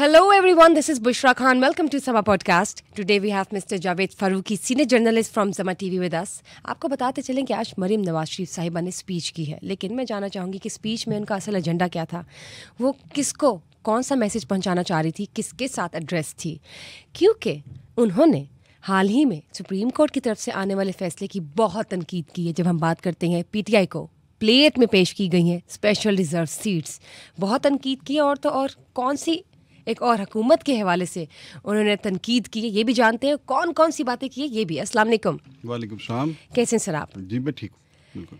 Hello everyone, this is Bushra Khan. Welcome to Sama Podcast. Today we have Mr. Javed Farooqi, senior journalist from Sama TV with us. आपको बताते चलें कि आज मरीम नवाज शरीफ साहिबा ने speech की है, लेकिन मैं जानना चाहूँगी कि स्पीच में उनका असल एजेंडा क्या था, वो किसको कौन सा मैसेज पहुँचाना चाह रही थी, किसके साथ एड्रेस थी, क्योंकि उन्होंने हाल ही में सुप्रीम कोर्ट की तरफ से आने वाले फैसले की बहुत तनकीद की है। जब हम बात करते हैं पीटीआई को प्लेट में पेश की गई हैं स्पेशल रिजर्व सीट्स, बहुत तनकीद की है। और तो और कौन सी एक और हुकूमत के हवाले से उन्होंने तनकीद की है, ये भी जानते हैं। कौन कौन सी बातें की है ये भी। अस्सलाम वालेकुम। वालेकुम सलाम। कैसे हैं सर आप? जी मैं ठीक हूँ, बिल्कुल।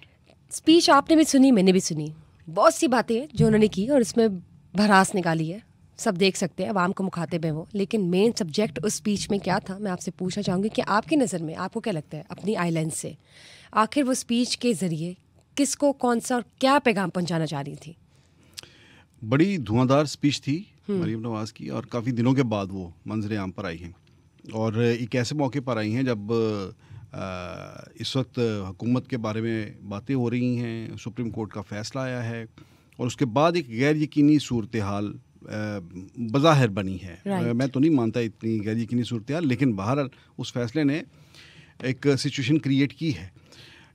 स्पीच आपने भी सुनी, मैंने भी सुनी, बहुत सी बातें हैं जो उन्होंने की और इसमें भड़ास निकाली है, सब देख सकते हैं, आवाम को मुखातिब है वो। लेकिन मेन सब्जेक्ट उस स्पीच में क्या था, मैं आपसे पूछना चाहूँगी कि आपकी नज़र में आपको क्या लगता है अपनी आइलैंड से, आखिर वो स्पीच के ज़रिए किसको कौन सा और क्या पैगाम पहुँचाना चाह रही थी? बड़ी धुआंधार स्पीच थी मरीम नवाज की, और काफ़ी दिनों के बाद वो मंजर आम पर आई हैं, और एक ऐसे मौके पर आई हैं जब इस वक्त हुकूमत के बारे में बातें हो रही हैं, सुप्रीम कोर्ट का फ़ैसला आया है, और उसके बाद एक गैर यकीनी सूरत हाल बज़ाहिर बनी है। मैं तो नहीं मानता इतनी गैर यकीनी सूरत हाल, लेकिन बहरहाल उस फैसले ने एक सिचुएशन क्रिएट की है।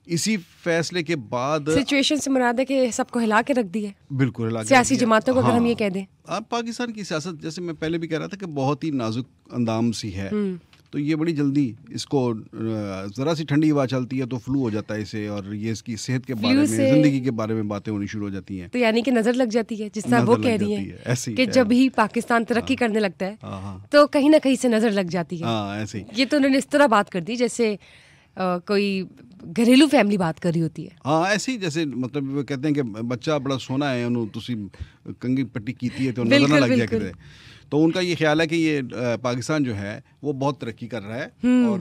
इसी फैसले के बाद सिचुएशन से मुराद है कि सबको हिला के रख दिया, बिल्कुल हिला के सियासी जमातों को, अगर हम ये कह दें। अब पाकिस्तान की सियासत, जैसे मैं पहले भी कह रहा था, कि बहुत ही नाजुक अंदाम सी है, तो ये बड़ी जल्दी इसको ज़रा सी ठंडी हवा चलती है तो फ्लू हो जाता है इसे, और ये इसकी सेहत के बारे में, ज़िंदगी के बारे में बातें होनी शुरू हो जाती हैं। तो यानी कि नज़र लग जाती है, जिस तरह वो कह रही हैं कि जब भी पाकिस्तान तरक्की करने लगता है तो कहीं ना कहीं से नज़र लग जाती है। ऐसे ये तो उन्होंने इस तरह बात कर दी जैसे कोई घरेलू फैमिली बात कर रही होती है। हाँ, ऐसे ही जैसे मतलब वो कहते हैं कि बच्चा बड़ा सोना है, उन्होंने तुसी कंगी पट्टी कीती है तो नजर ना लग जाए। तो उनका ये ख्याल है कि ये पाकिस्तान जो है वो बहुत तरक्की कर रहा है, और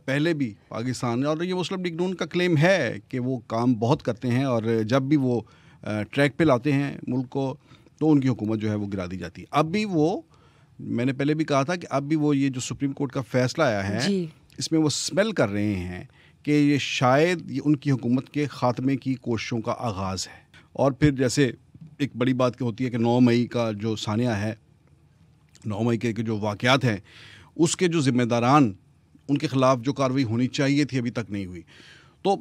पहले भी पाकिस्तान, और ये मुस्लिम लीग नून का क्लेम है कि वो काम बहुत करते हैं, और जब भी वो ट्रैक पे लाते हैं मुल्क को तो उनकी हुकूमत जो है वो गिरा दी जाती है। अब भी वो, मैंने पहले भी कहा था कि अब भी वो ये जो सुप्रीम कोर्ट का फैसला आया है, इसमें वो स्मेल कर रहे हैं कि ये शायद ये उनकी हुकूमत के ख़ात्मे की कोशिशों का आगाज़ है। और फिर जैसे एक बड़ी बात क्या होती है कि 9 मई का जो सानिया है, 9 मई के जो वाक़यात हैं, उसके जो ज़िम्मेदारान, उनके ख़िलाफ़ जो कार्रवाई होनी चाहिए थी अभी तक नहीं हुई। तो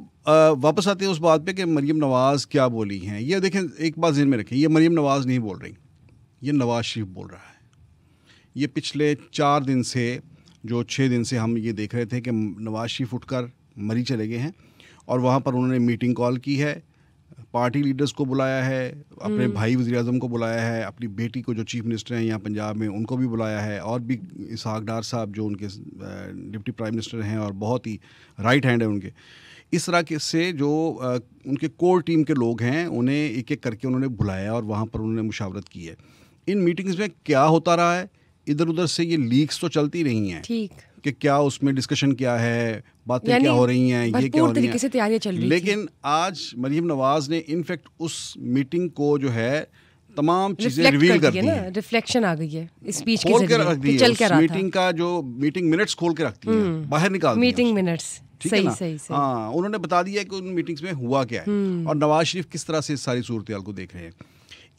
वापस आते हैं उस बात पे कि मरीम नवाज़ क्या बोली हैं। ये देखें, एक बात ज़हन में रखें, ये मरीम नवाज़ नहीं बोल रही, ये नवाज़ शरीफ बोल रहा है। ये पिछले 4 दिन से, जो 6 दिन से हम ये देख रहे थे कि नवाज शरीफ उठकर मरी चले गए हैं, और वहाँ पर उन्होंने मीटिंग कॉल की है, पार्टी लीडर्स को बुलाया है, अपने भाई वज़ीर-ए-आज़म को बुलाया है, अपनी बेटी को जो चीफ मिनिस्टर हैं यहाँ पंजाब में उनको भी बुलाया है, और भी इसहाक डार साहब जो उनके डिप्टी प्राइम मिनिस्टर हैं और बहुत ही राइट हैंड है उनके, इस तरह के से जो उनके कोर टीम के लोग हैं, उन्हें एक एक करके उन्होंने बुलाया और वहाँ पर उन्होंने मुशावरत की है। इन मीटिंग्स में क्या होता रहा है, इधर उधर से ये लीक्स तो चलती रही हैं, ठीक, कि क्या उसमें डिस्कशन क्या है, बातें क्या हो रही हैं, ये क्या हो रही हैं, तैयारियां चल रही। लेकिन आज मरीम नवाज ने इनफैक्ट उस मीटिंग को जो है तमाम चीजें रिवील कर दी हैं, रिफ्लेक्शन आ गई है इस स्पीच के जरिए, चल के मीटिंग का जो मीटिंग मिनट्स खोल के रखती है, बाहर निकाल मीटिंग मिनट्स, सही सही। हाँ, उन्होंने बता दिया कि उन मीटिंग्स में हुआ क्या है और नवाज शरीफ किस तरह से सारी सूरत हाल को देख रहे हैं।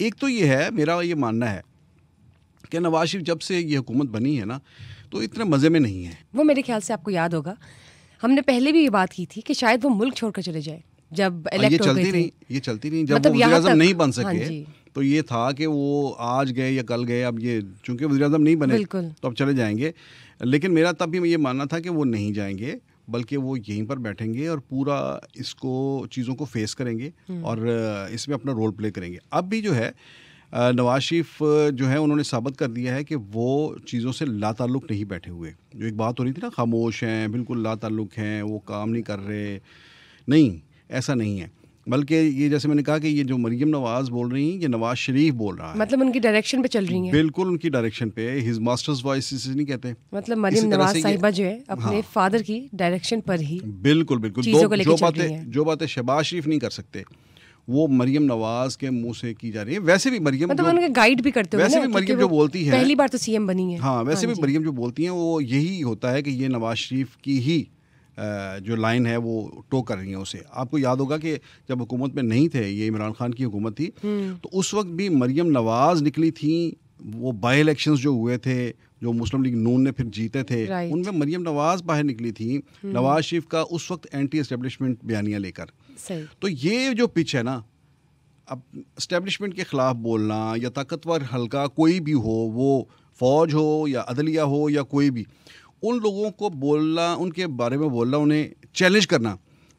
एक तो ये है, मेरा ये मानना है कि नवाज शरीफ जब से ये हुकूमत बनी है ना, तो इतने मज़े में नहीं है वो। मेरे ख्याल से आपको याद होगा, हमने पहले भी ये बात की थी कि शायद वो मुल्क छोड़कर चले जाए जब इलेक्ट हो गए थे। ये चलती नहीं, जब मतलब वो वज़ीर-ए-आज़म नहीं बन सके, तो ये था कि वो आज गए या कल गए, अब ये चूंकि वज़ीर-ए-आज़म नहीं बने तो अब चले जाएंगे। लेकिन मेरा तब भी ये मानना था कि वो नहीं जाएंगे, बल्कि वो यहीं पर बैठेंगे और पूरा इसको चीज़ों को फेस करेंगे और इसमें अपना रोल प्ले करेंगे। अब भी जो है नवाज शरीफ जो है, उन्होंने साबित कर दिया है कि वो चीज़ों से लाताल्लुक़ नहीं बैठे हुए। जो एक बात हो रही थी ना, खामोश हैं, बिल्कुल लाताल्लुक़ हैं, वो काम नहीं कर रहे, नहीं, ऐसा नहीं है। बल्कि ये जैसे मैंने कहा कि ये जो मरीम नवाज बोल रही हैं, ये नवाज शरीफ बोल रहा है, मतलब उनकी डायरेक्शन पे चल रही हैं, बिल्कुल उनकी डायरेक्शन पे, हिज मास्टर्स वॉइस नहीं कहते, मतलब मरीम नवाज साहिबा जो है अपने फादर की डायरेक्शन पर ही बिल्कुल जो बातें शहबाज शरीफ नहीं कर सकते, वो मरीम नवाज के मुंह से की जा रही है। वैसे भी मरीम मतलब उनके गाइड भी करते हैं, वैसे भी मरीम जो बोलती है, पहली बार तो सीएम बनी है, हाँ, वैसे भी मरीम जो बोलती हैं वो यही होता है कि ये नवाज शरीफ की ही जो लाइन है वो टो कर रही हैं उसे। आपको याद होगा कि जब हुकूमत में नहीं थे, ये इमरान खान की हुकूमत थी, तो उस वक्त भी मरीम नवाज निकली थी वो बाई इलेक्शंस जो हुए थे, जो मुस्लिम लीग नून ने फिर जीते थे, उनमें मरियम नवाज बाहर निकली थी नवाज शरीफ का उस वक्त एंटी एस्टेब्लिशमेंट बयानियाँ लेकर। तो ये जो पिच है ना, अब एस्टेब्लिशमेंट के ख़िलाफ़ बोलना या ताकतवर हल्का कोई भी हो, वो फ़ौज हो या अदलिया हो या कोई भी, उन लोगों को बोलना, उनके बारे में बोलना, उन्हें चैलेंज करना,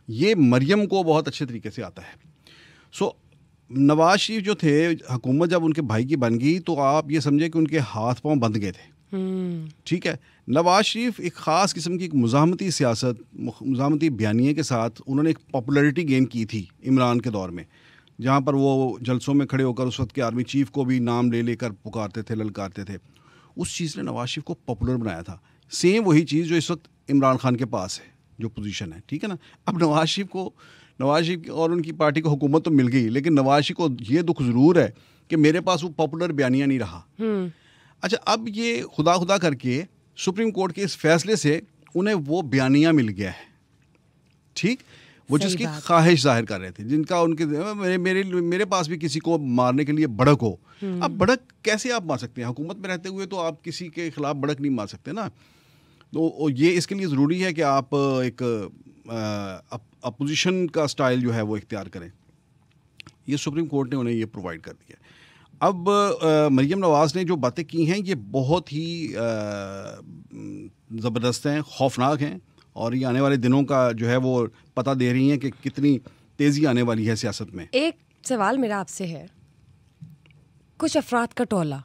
ये मरियम को बहुत अच्छे तरीके से आता है। सो नवाज शरीफ जो थे, हुकूमत जब उनके भाई की बन गई तो आप ये समझे कि उनके हाथ पांव बंध गए थे। ठीक है, नवाज शरीफ एक ख़ास किस्म की एक मुज़ाहमती सियासत, मुज़ाहमती बयानिए के साथ उन्होंने एक पॉपुलैरिटी गेन की थी इमरान के दौर में, जहाँ पर वो जलसों में खड़े होकर उस वक्त के आर्मी चीफ को भी नाम ले लेकर पुकारते थे, ललकारते थे। उस चीज़ ने नवाज शरीफ को पॉपुलर बनाया था। सेम वही चीज़ जो इस वक्त इमरान खान के पास है, जो पोजीशन है, ठीक है ना। अब नवाज शरीफ और उनकी पार्टी को हुकूमत तो मिल गई, लेकिन नवाज शरीफ को ये दुख ज़रूर है कि मेरे पास वो पॉपुलर बयानिया नहीं रहा। अच्छा, अब ये खुदा करके सुप्रीम कोर्ट के इस फैसले से उन्हें वो बयानिया मिल गया है, ठीक, वो जिसकी ख्वाहिश जाहिर कर रहे थे, जिनका उनके मेरे पास भी किसी को मारने के लिए भड़क हो। अब भड़क कैसे आप मार सकते हैं? हुकूमत में रहते हुए तो आप किसी के खिलाफ भड़क नहीं मार सकते ना। तो ये इसके लिए ज़रूरी है कि आप एक अपोजिशन का स्टाइल जो है वो इख्तियार करें। ये सुप्रीम कोर्ट ने उन्हें ये प्रोवाइड कर दिया। अब मरियम नवाज़ ने जो बातें की हैं ये बहुत ही ज़बरदस्त हैं, खौफनाक हैं, और ये आने वाले दिनों का जो है वो पता दे रही हैं कि कितनी तेज़ी आने वाली है सियासत में। एक सवाल मेरा आपसे है, कुछ अफराद का टोला,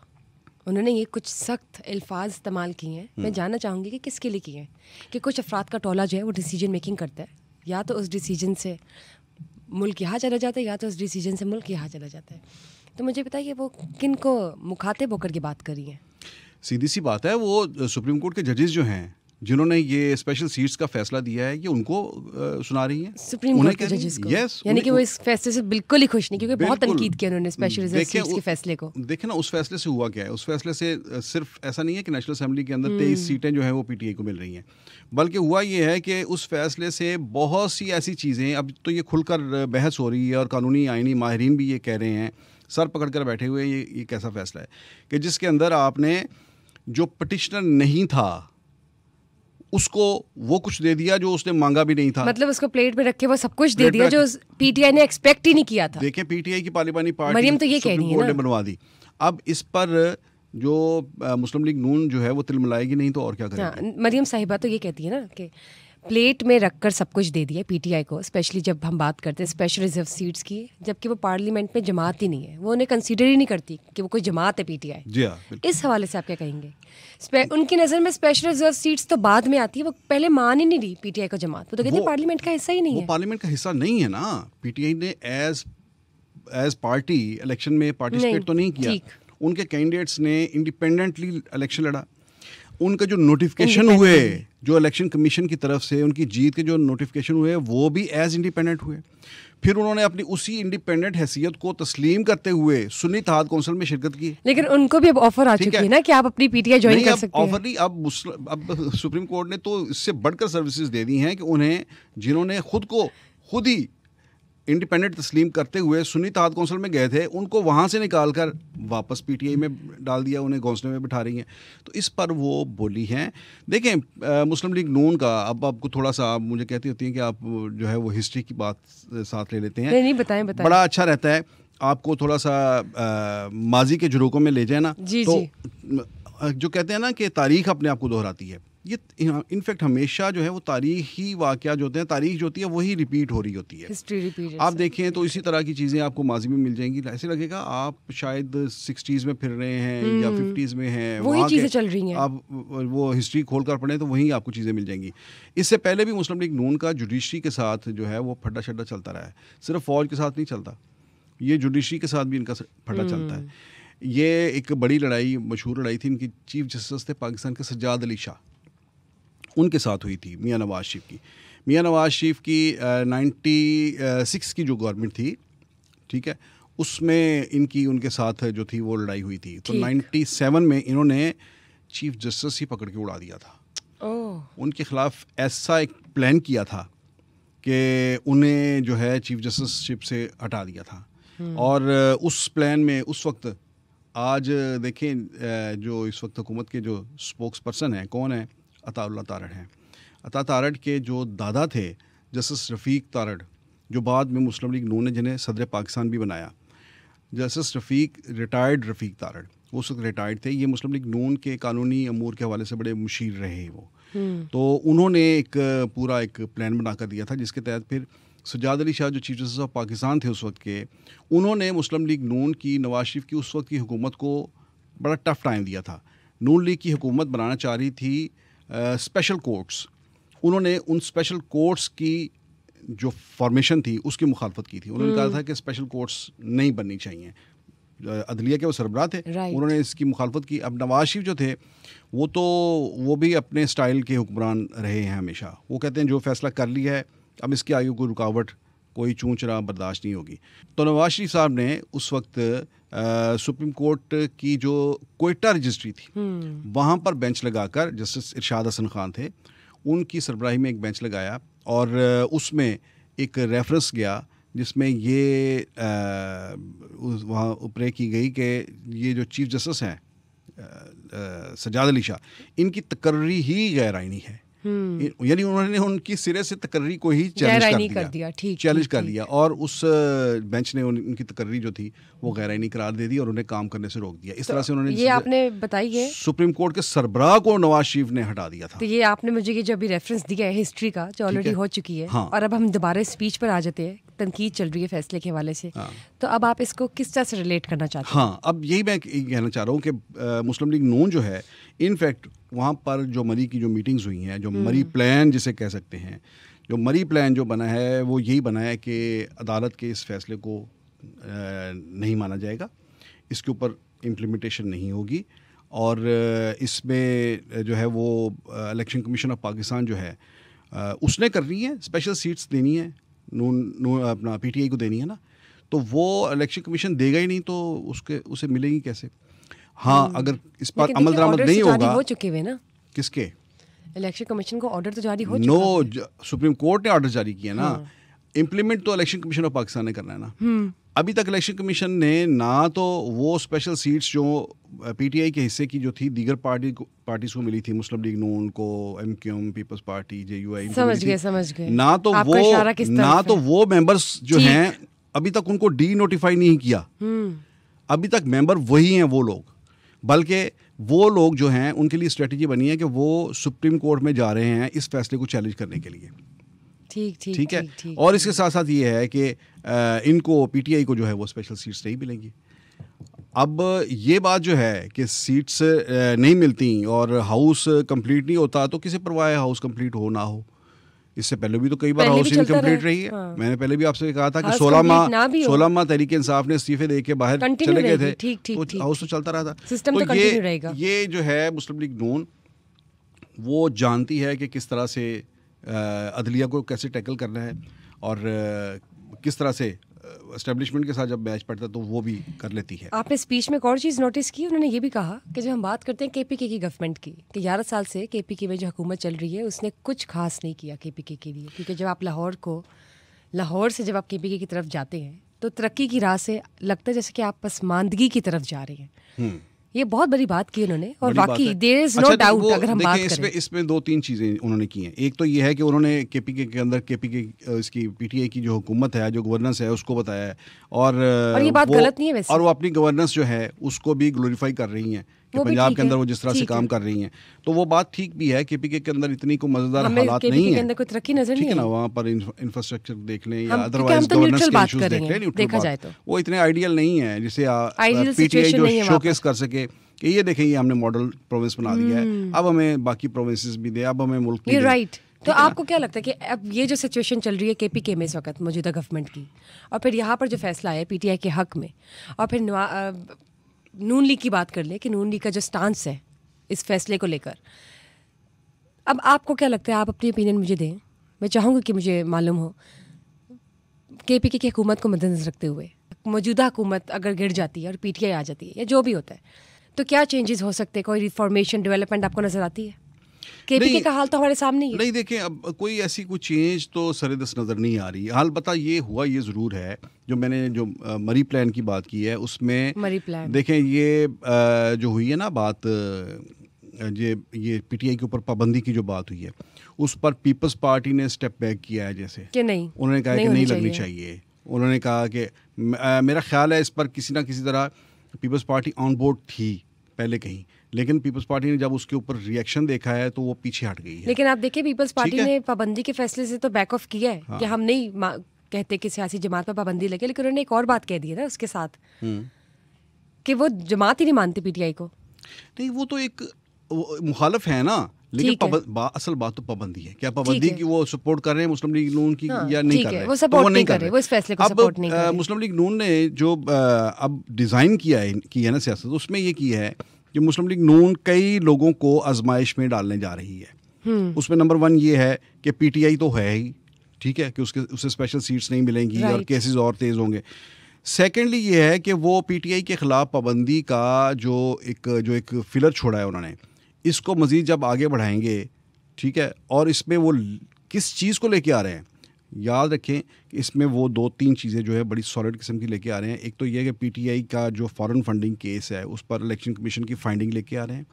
उन्होंने ये कुछ सख्त अल्फाज इस्तेमाल किए हैं, मैं जानना चाहूँगी कि किसके लिए किए हैं? कि कुछ अफराद का टोला जो है वो डिसीजन मेकिंग करता है, या तो उस डिसीजन से मुल्क यहाँ चला जाता है या तो उस डिसीजन से मुल्क यहाँ चला जाता है। तो मुझे बताइए वो किन को मुखातिब होकर के बात करी है? सीधी सी बात है, वो सुप्रीम कोर्ट के जजेस जो हैं, जिन्होंने ये स्पेशल सीट्स का फैसला दिया है, ये उनको सुना रही हैं, सुप्रीम कोर्ट के जजेस को। यानी कि वो इस फैसले से बिल्कुल ही खुश नहीं, क्योंकि बहुत तनकीद की उन्होंने स्पेशल रिजर्व सीट्स के फैसले को। देखें ना, उस फैसले से हुआ क्या है? उस फैसले से सिर्फ ऐसा नहीं है कि नेशनल असेंबली के अंदर 23 सीटें जो है वो पीटीआई को मिल रही हैं, बल्कि हुआ ये है कि उस फैसले से बहुत सी ऐसी चीज़ें, अब तो ये खुलकर बहस हो रही है और कानूनी आईनी माहिरीन भी ये कह रहे हैं, सर पकड़ कर बैठे हुए, ये कैसा फैसला है कि जिसके अंदर आपने जो पिटिशनर नहीं था उसको वो कुछ दे दिया जो उसने मांगा भी नहीं था। मतलब उसको प्लेट में रख के वो सब कुछ दे दिया जो पीटीआई ने एक्सपेक्ट ही नहीं किया था। देखिए, पीटीआई की पार्लिमानी पार्टी मरियम तो ये कह रही है ना, बनवा दी। अब इस पर जो मुस्लिम लीग नून जो है वो तिलमिलाएगी नहीं तो और क्या करेगी? मरियम साहिबा तो ये कहती है ना कि प्लेट में रखकर सब कुछ दे दिया पीटीआई को, स्पेशली जब हम बात करते हैं स्पेशल रिजर्व सीट्स की, जबकि वो पार्लियामेंट में जमात ही नहीं है, वो उन्हें कंसीडर ही नहीं करती कि वो कोई जमात है पीटीआई। जी हाँ, इस हवाले से आप क्या कहेंगे? उनकी नज़र में स्पेशल रिजर्व सीट्स तो बाद में आती है, वो पहले मान ही नहीं रही पीटीआई को जमात, वो तो कहती है पार्लियामेंट का हिस्सा ही नहीं है। वो पार्लियामेंट का हिस्सा नहीं है ना। पीटीआई ने एज पार्टी इलेक्शन में पार्टिसिपेट तो नहीं किया, उनके कैंडिडेट्स ने इंडिपेंडेंटली इलेक्शन लड़ा। उनका जो नोटिफिकेशन हुए, जो इलेक्शन कमीशन की तरफ से उनकी जीत के जो नोटिफिकेशन हुए, वो भी एज इंडिपेंडेंट हुए। फिर उन्होंने अपनी उसी इंडिपेंडेंट हैसियत को तस्लीम करते हुए सुन्नी इत्तेहाद कौंसिल में शिरकत की। लेकिन उनको भी अब ऑफर आ चुकी है ना कि आप अपनी पीटीआई ज्वाइन कर सकते हैं। ऑफर नहीं, अब सुप्रीम कोर्ट ने तो इससे बढ़कर सर्विसेज दे दी हैं कि उन्हें, जिन्होंने खुद ही इंडिपेंडेंट तस्लीम करते हुए सुन्नी इत्तेहाद कौंसिल में गए थे, उनको वहाँ से निकाल कर वापस पीटीआई में डाल दिया, उन्हें घोंसले में बिठा रही हैं। तो इस पर वो बोली हैं। देखें, मुस्लिम लीग नून का, अब आपको थोड़ा सा, आप मुझे कहती होती हैं कि आप जो है वो हिस्ट्री की बात साथ ले लेते हैं। नहीं, बताएं। बड़ा अच्छा रहता है, आपको थोड़ा सा माजी के झरोकों में ले जाए ना। तो जो कहते हैं ना कि तारीख अपने आप को दोहराती है, ये इनफैक्ट हमेशा जो है वो तारीखी वाक़या जो होते हैं, तारीख जो होती है वही रिपीट हो रही होती है। History repeat. आप देखें तो इसी तरह की चीज़ें आपको माजी में मिल जाएंगी। ऐसे लगेगा आप शायद 60s में फिर रहे हैं या 50s में हैं, वही चीज़ें चल रही हैं। आप वो हिस्ट्री खोल कर पढ़ें तो वहीं आपको चीज़ें मिल जाएंगी। इससे पहले भी मुस्लिम लीग नून का जुडिशरी के साथ जो है वो फड्डा शड्डा चलता रहा है। सिर्फ फ़ौज के साथ नहीं चलता, ये जुडिशरी के साथ भी इनका फड्डा चलता है। ये एक बड़ी लड़ाई, मशहूर लड़ाई थी, इनकी चीफ जस्टिस थे पाकिस्तान के सज्जाद अली शाह, उनके साथ हुई थी मियां नवाज शरीफ की। मियां नवाज शरीफ की 96 की जो गवर्नमेंट थी, ठीक है, उसमें इनकी उनके साथ जो थी वो लड़ाई हुई थी। तो 97 में इन्होंने चीफ जस्टिस ही पकड़ के उड़ा दिया था। उनके खिलाफ ऐसा एक प्लान किया था कि उन्हें जो है चीफ जस्टिसशिप से हटा दिया था। और उस प्लान में उस वक्त आज देखें जो इस वक्त हुकूमत के जो स्पोक्स पर्सन हैं कौन है, अताउल्लाह तारड़ हैं। अता तारड़ के जो दादा थे जस्टिस रफ़ीक तारड़, जो बाद में मुस्लिम लीग नून ने जिन्हें सदर पाकिस्तान भी बनाया। जस्टिस रफ़ीक रिटायर्ड रफ़ीक तारड़ उस वक्त रिटायर्ड थे। ये मुस्लिम लीग नून के कानूनी अमूर के हवाले से बड़े मुशीर रहे वो। तो उन्होंने एक पूरा एक प्लान बनाकर दिया था जिसके तहत फिर सज्जाद अली शाह जो चीफ जस्टिस ऑफ पाकिस्तान थे उस वक्त के, उन्होंने मुस्लिम लीग नून की नवाज शरीफ की उस वक्त की हुकूमत को बड़ा टफ टाइम दिया था। नून लीग की हुकूमत बनाना चाह रही थी स्पेशल कोर्ट्स। उन्होंने उन स्पेशल कोर्ट्स की जो फॉर्मेशन थी उसकी मुखालफत की थी। उन्होंने कहा था कि स्पेशल कोर्ट्स नहीं बननी चाहिए। अदलिया के वो सरबराह थे, उन्होंने इसकी मुखालफत की। अब नवाज शरीफ जो थे वो भी अपने स्टाइल के हुक्मरान रहे हैं हमेशा। वो कहते हैं जो फैसला कर लिया है अब इसके आगे कोई रुकावट, कोई चूंचरा बर्दाश्त नहीं होगी। तो नवाज शरीफ साहब ने उस वक्त सुप्रीम कोर्ट की जो कोयटा रजिस्ट्री थी वहाँ पर बेंच लगाकर, जस्टिस इरशाद हसन खान थे उनकी सरबराही में एक बेंच लगाया और उसमें एक रेफरेंस गया जिसमें ये वहाँ उपरे की गई कि ये जो चीफ जस्टिस हैं सज्जाद अली शाह, इनकी तकर्री ही गैर आईनी है। यानी उन्होंने उनकी सिरे से तकर्री को ही चैलेंज कर दिया और उस बेंच ने उनकी तकर्री जो थी वो गैर आईनी करार दे दी और उन्हें काम करने से रोक दिया। इस तरह से उन्होंने ये आपने बताई है सुप्रीम कोर्ट के सरबराह को नवाज शरीफ ने हटा दिया था। तो ये आपने मुझे ये जो अभी रेफरेंस दिया है हिस्ट्री का जो ऑलरेडी हो चुकी है। हाँ। और अब हम दोबारा स्पीच पर आ जाते हैं। तनकीद चल रही है फैसले के हवाले से। हाँ। तो अब आप इसको किस तरह से रिलेट करना चाहते हैं? हाँ, अब यही मैं कहना चाह रहा हूँ कि मुस्लिम लीग नून जो है इनफैक्ट वहाँ पर जो मरी की जो मीटिंग्स हुई हैं, जो मरी प्लान जिसे कह सकते हैं, जो मरी प्लान जो बना है वो यही बना है कि अदालत के इस फैसले को नहीं माना जाएगा, इसके ऊपर इम्प्लीमेंटेशन नहीं होगी और इसमें जो है वो इलेक्शन कमीशन ऑफ पाकिस्तान जो है उसने करनी है, स्पेशल सीट्स देनी है, नून अपना पीटीआई को देनी है ना, तो वो इलेक्शन कमीशन देगा ही नहीं तो उसे मिलेगी कैसे? हाँ, अगर इस पर अमल दरामद नहीं होगा। हो चुके हुए ना किसके? इलेक्शन कमीशन को ऑर्डर तो जारी हो चुका है। सुप्रीम कोर्ट ने ऑर्डर जारी किया ना। इम्प्लीमेंट तो इलेक्शन कमीशन ऑफ पाकिस्तान ने करना है ना। अभी तक इलेक्शन कमीशन ने ना तो वो स्पेशल सीट्स जो पीटीआई के हिस्से की जो थी दीगर पार्टीज को मिली थी, मुस्लिम लीग नून को, एमक्यूएम, पीपल्स पार्टी, जेयूआई, समझ गए ना तो वो मेंबर्स जो हैं अभी तक उनको डी नोटिफाई नहीं किया। अभी तक मेंबर वही हैं वो लोग, बल्कि वो लोग जो हैं उनके लिए स्ट्रेटजी बनी है कि वो सुप्रीम कोर्ट में जा रहे हैं इस फैसले को चैलेंज करने के लिए। ठीक है। और इसके साथ साथ ये है कि इनको पीटीआई को जो है वो स्पेशल सीट्स नहीं मिलेंगी। अब ये बात जो है कि सीट्स नहीं मिलती और हाउस कंप्लीट नहीं होता तो किसे परवाह है हाउस कंप्लीट हो ना हो। इससे पहले भी तो कई बार हाउस इनकम्प्लीट रही है। हाँ। मैंने पहले भी आपसे कहा था कि 16 माह तहरीक इंसाफ ने इस्तीफे दे के बाहर चले गए थे, तो हाउस तो चलता रहा था। तो ये जो है मुस्लिम लीग नून वो जानती है कि किस तरह से अदलिया को कैसे टैकल करना है और किस तरह से एस्टेब्लिशमेंट के साथ जब मैच पड़ता है तो वो भी कर लेती है। आपने स्पीच में एक और चीज़ नोटिस की, उन्होंने ये भी कहा कि जब हम बात करते हैं केपीके की गवर्नमेंट की कि 11 साल से केपीके में जो हुकूमत चल रही है उसने कुछ खास नहीं किया केपीके के लिए, क्योंकि जब आप लाहौर से जब आप केपीके की तरफ जाते हैं तो तरक्की की राह से लगता है जैसे कि आप पसमानदगी की तरफ जा रहे हैं। ये बहुत बड़ी बात की उन्होंने और वाकई देयर इज नो डाउट। अगर हम बात करें इसमें 2-3 चीज़ें उन्होंने की हैं। एक तो ये है कि उन्होंने केपीके के अंदर केपीके इसकी पीटीआई की जो हुकूमत है, जो गवर्नेंस है उसको बताया है और ये बात गलत नहीं है वैसे। और वो अपनी गवर्नेंस जो है उसको भी ग्लोरीफाई कर रही हैं कि पंजाब के अंदर वो जिस तरह से काम कर रही हैं, तो वो बात ठीक भी है। केपीके के अंदर इतनी कोई मजेदार हालात नहीं है, कोई तरक्की नजर नहीं है ना। वहाँ पर इंफ्रास्ट्रक्चर देख लें या अदरवाइज गवर्नेंस के इश्यूज देख लें, देखा जाए तो वो इतने आइडियल नहीं है जिसे पीटीआई जो शोकेस कर सके कि ये देखें ये हमने मॉडल प्रोविंस बना दिया है, अब हमें बाकी प्रोविंसेस भी दे, अब हमें मुल्क भी दे। राइट। तो आपको क्या लगता है कि अब ये जो सिचुएशन चल रही है केपीके में इस वक्त मौजूदा गवर्नमेंट की, और फिर यहाँ पर जो फैसला आया पीटीआई के हक में, और फिर नून लीग की बात कर ले कि नून लीग का जो स्टांस है इस फैसले को लेकर, अब आपको क्या लगता है? आप अपनी ओपिनियन मुझे दें, मैं चाहूँगी कि मुझे मालूम हो केपीके की हुकूमत को मद्देनजर रखते हुए मौजूदा हुकूमत अगर गिर जाती है और पीटीआई आ जाती है या जो भी होता है तो क्या चेंजेस हो सकते हैं? कोई रिफॉर्मेशन डेवलपमेंट आपको नजर आती है? केपीके का हाल तो हमारे सामने ही है। नहीं देखें, अब कोई ऐसी कोई चेंज तो सरेदस नज़र नहीं आ रही। हाल बता ये हुआ, ये ज़रूर है जो मैंने जो मरी प्लान की बात की है उसमें मरी प्लान देखें ये जो हुई है ना बात, ये पीटीआई के ऊपर पाबंदी की जो बात हुई है उस पर पीपल्स पार्टी ने स्टेप बैक किया है, जैसे कि नहीं, उन्होंने कहा कि नहीं लगनी चाहिए। उन्होंने कहा कि मेरा ख्याल है इस पर किसी ना किसी तरह पीपल्स पार्टी ऑन बोर्ड थी पहले कहीं, लेकिन पीपल्स पार्टी ने जब उसके ऊपर रिएक्शन देखा है तो वो पीछे हट गई है। लेकिन आप देखिए पीपल्स पार्टी ने पाबंदी के फैसले से तो बैक ऑफ किया है। हाँ। कि हम नहीं कहते कि सियासी जमात पर पाबंदी लगे, लेकिन उन्होंने एक और बात कह दी है ना उसके साथ कि वो जमात ही नहीं मानती पीटीआई को। नहीं, वो तो एक मुखालिफ है ना, लेकिन असल बात तो पाबंदी है। क्या पाबंदी की वो सपोर्ट कर रहे हैं मुस्लिम लीग नून की? हाँ, या नहीं कर रहे? वो सपोर्ट नहीं कर रहे, वो इस फैसले को सपोर्ट नहीं कर रहे। मुस्लिम लीग नून ने जो अब डिज़ाइन किया है ना सियासत, उसमें ये किया है कि मुस्लिम लीग नून कई लोगों को आजमाइश में डालने जा रही है। उसमें नंबर 1 ये है कि पीटीआई तो है ही, ठीक है, कि उसे स्पेशल सीट्स नहीं मिलेंगी और केसेस और तेज़ होंगे। सेकेंडली ये है कि वो पीटीआई के ख़िलाफ़ पाबंदी का जो एक फिलर छोड़ा है उन्होंने, इसको मज़ीद जब आगे बढ़ाएंगे, ठीक है, और इसमें वो किस चीज़ को लेके आ रहे हैं, याद रखें कि इसमें वो 2-3 चीज़ें जो है बड़ी सॉलिड किस्म की लेके आ रहे हैं। एक तो ये है कि पीटीआई का जो फॉरेन फंडिंग केस है उस पर इलेक्शन कमीशन की फाइंडिंग लेके आ रहे हैं।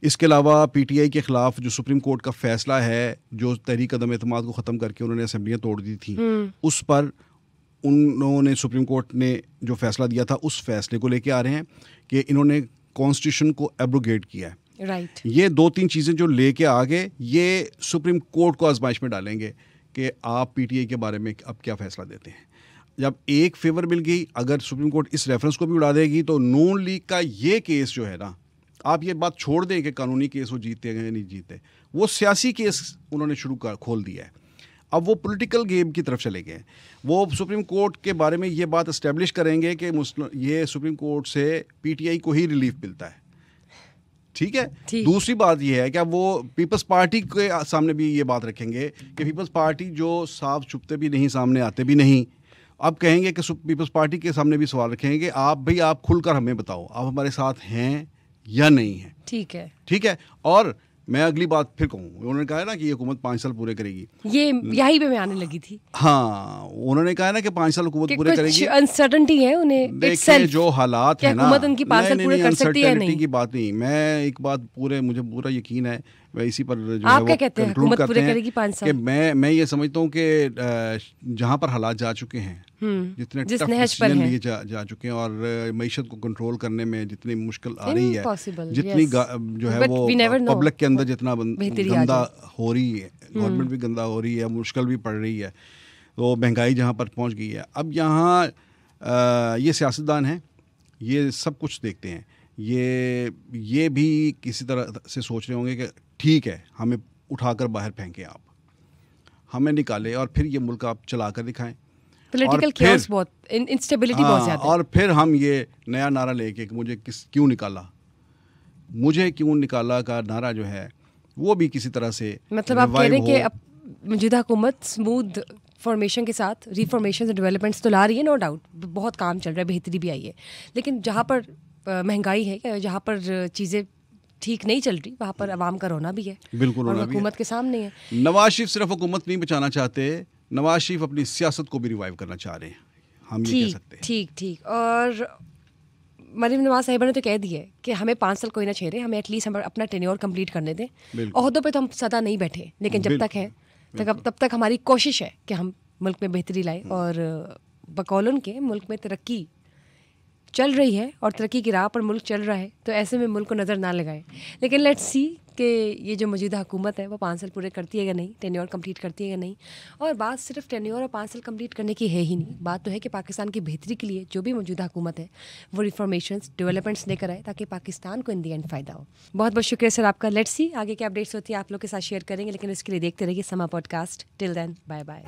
इसके अलावा पीटीआई के ख़िलाफ़ जो सुप्रीम कोर्ट का फ़ैसला है, जो तहरीक अदम एतमाद को ख़त्म करके उन्होंने असेंबलियाँ तोड़ दी थी, उस पर उन्होंने सुप्रीम कोर्ट ने जो फ़ैसला दिया था उस फैसले को लेके आ रहे हैं कि इन्होंने कॉन्स्टिट्यूशन को एब्रोगेट किया है। राइट। ये 2-3 चीज़ें जो लेके आगे ये सुप्रीम कोर्ट को आजमाइश में डालेंगे कि आप पीटीआई के बारे में अब क्या फ़ैसला देते हैं। जब एक फेवर मिल गई, अगर सुप्रीम कोर्ट इस रेफरेंस को भी उड़ा देगी तो नून लीग का ये केस जो है ना, आप ये बात छोड़ दें कि कानूनी केस वो जीते या नहीं जीते, वो सियासी केस उन्होंने खोल दिया है। अब वो पॉलिटिकल गेम की तरफ चले गए। वो सुप्रीम कोर्ट के बारे में ये बात इस्टेब्लिश करेंगे कि ये सुप्रीम कोर्ट से पीटीआई को ही रिलीफ मिलता है, ठीक है। दूसरी बात ये है कि अब वो पीपल्स पार्टी के सामने भी ये बात रखेंगे कि पीपल्स पार्टी जो साफ छुपते भी नहीं, सामने आते भी नहीं, अब कहेंगे कि पीपल्स पार्टी के सामने भी सवाल रखेंगे कि आप खुलकर हमें बताओ, आप हमारे साथ हैं या नहीं है। ठीक है। और मैं अगली बात फिर कहूँ, उन्होंने कहा है ना कि ये हुकूमत 5 साल पूरे करेगी, ये यही पे मैं आने लगी थी। हाँ, उन्होंने कहा है ना कि 5 साल हुकूमत पूरे करेगी। अनसर्टेनिटी है उन्हें, देखिए जो हालात है ना, हुकूमत उनकी 5 साल पूरे कर सकती है नहीं, की बात नहीं। मैं एक बात मुझे पूरा यकीन है, मैं इसी पर जो आप क्या कहते हैं हुकूमत पूरे करेगी 5 साल? कि मैं ये समझता हूँ कि जहाँ पर हालात जा चुके हैं, जितने टफ डिसीजन लिए जा चुके हैं और मईशत को कंट्रोल करने में जितनी मुश्किल आ रही है, जितनी जो है वो पब्लिक के अंदर जितना गंदा हो रही है, गवर्नमेंट भी गंदा हो रही है, मुश्किल भी पड़ रही है, तो महंगाई जहाँ पर पहुँच गई है, अब यहाँ ये सियासतदान हैं, ये सब कुछ देखते हैं, ये भी किसी तरह से सोच रहे होंगे कि ठीक है, हमें उठाकर बाहर फेंकें, आप हमें निकाले और फिर ये मुल्क आप चला कर दिखाएं। पॉलिटिकल केओस बहुत, इंस्टेबिलिटी बहुत ज़्यादा है। और फिर हम ये नया नारा लेके कि मुझे क्यों निकाला का नारा जो है वो भी किसी तरह से, मतलब आप कह रहे हैं कि अब मौजूदा हुकूमत स्मूथ फॉर्मेशन के साथ रिफॉर्मेशन और डेवलपमेंट्स तो ला रही है, नो डाउट, बहुत काम चल रहा है, बेहतरी भी आई है, लेकिन जहाँ पर महंगाई है, जहाँ पर चीज़ें ठीक नहीं चल रही, वहाँ पर अवाम का रोना भी है। बिल्कुल, और हुकूमत के सामने है। नवाज शरीफ सिर्फ हुकूमत नहीं बचाना चाहते, नवाज शरीफ अपनी सियासत को भी रिवाइव करना चाह रहे हैं, हम ये कह सकते हैं। ठीक। और मरीम नवाज साहिबा ने तो कह दिया है कि हमें 5 साल कोई ना छेड़े, हमें एटलीस्ट हम अपना टेन्योर कंप्लीट करने दें। ओहदों पे तो हम सदा नहीं बैठे, लेकिन जब तक है तब तक हमारी कोशिश है कि हम मुल्क में बेहतरी लाएं, और बकौल उनके मुल्क में तरक्की चल रही है और तरक्की की राह पर मुल्क चल रहा है, तो ऐसे में मुल्क को नज़र ना लगाएं। लेकिन लेट्स सी कि ये जो मौजूदा हुकूमत है वो 5 साल पूरे करती है या नहीं, टेन्योर कंप्लीट करती है या नहीं। और बात सिर्फ टेन्योर और 5 साल कंप्लीट करने की है ही नहीं, बात तो है कि पाकिस्तान की बेहतरी के लिए जो भी मौजूदा हुकूमत है वो रिफॉर्मेशंस, डेवलपमेंट्स लेकर आए, ताकि पाकिस्तान को इन दी एंड फ़ायदा हो। बहुत बहुत शुक्रिया सर आपका। लेट्स सी आगे क्या अपडेट्स होती है, आप लोग के साथ शेयर करेंगे, लेकिन इसके लिए देखते रहिए Samaa podcast. Till then, bye bye.